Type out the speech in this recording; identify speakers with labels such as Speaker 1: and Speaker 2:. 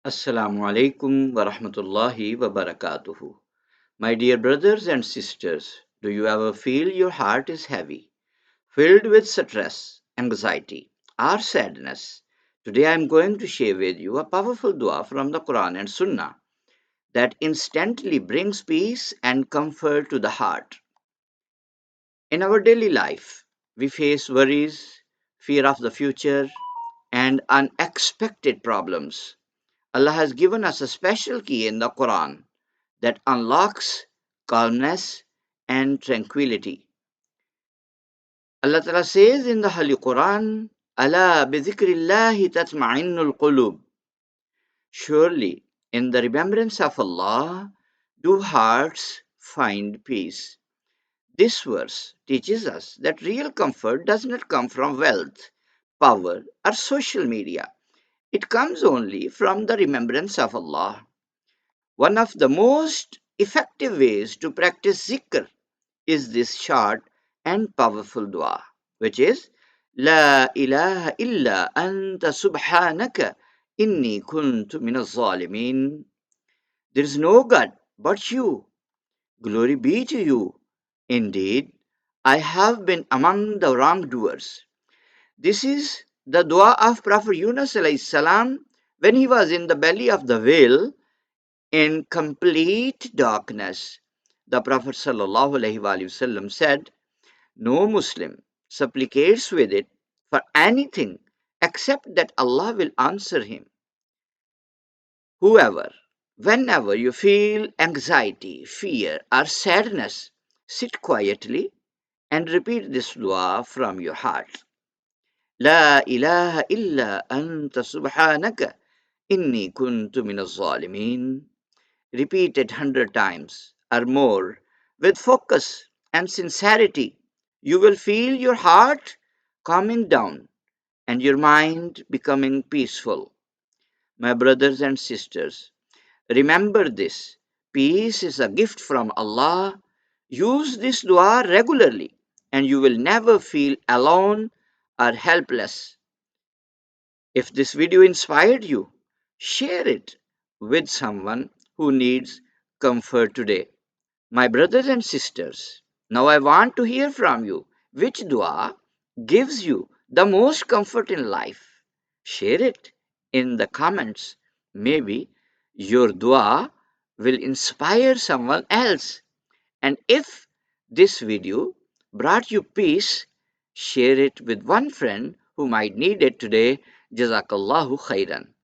Speaker 1: Assalamu alaikum wa rahmatullahi wa barakatuhu. My dear brothers and sisters, do you ever feel your heart is heavy, filled with stress, anxiety, or sadness? Today I am going to share with you a powerful dua from the Quran and Sunnah that instantly brings peace and comfort to the heart. In our daily life, we face worries, fear of the future, and unexpected problems. Allah has given us a special key in the Quran that unlocks calmness and tranquility. Allah Ta'ala says in the Holy Quran, Allah bi dhikrillahi tatma'innul qulub. Surely, in the remembrance of Allah, do hearts find peace. This verse teaches us that real comfort does not come from wealth, power, or social media. It comes only from the remembrance of Allah. One of the most effective ways to practice zikr is this short and powerful dua, which is La ilaha illa anta subhanaka inni kuntu minaz-zalimin. There is no God but you. Glory be to you. Indeed, I have been among the wrongdoers. This is the dua of Prophet Yunus alayhi salam when he was in the belly of the whale in complete darkness. The Prophet ﷺ said, no Muslim supplicates with it for anything except that Allah will answer him. Whoever, whenever you feel anxiety, fear, or sadness, sit quietly and repeat this dua from your heart. La ilaha illa anta subhanaka inni kuntu minaz-zalimin. Repeat it 100 times or more with focus and sincerity. You will feel your heart calming down and your mind becoming peaceful. My brothers and sisters, remember this. Peace is a gift from Allah. Use this dua regularly and you will never feel alone or helpless. If this video inspired you, share it with someone who needs comfort today. My brothers and sisters, now I want to hear from you. Which dua gives you the most comfort in life? Share it in the comments. Maybe your dua will inspire someone else. And if this video brought you peace, share it with one friend who might need it today. Jazakallahu khairan.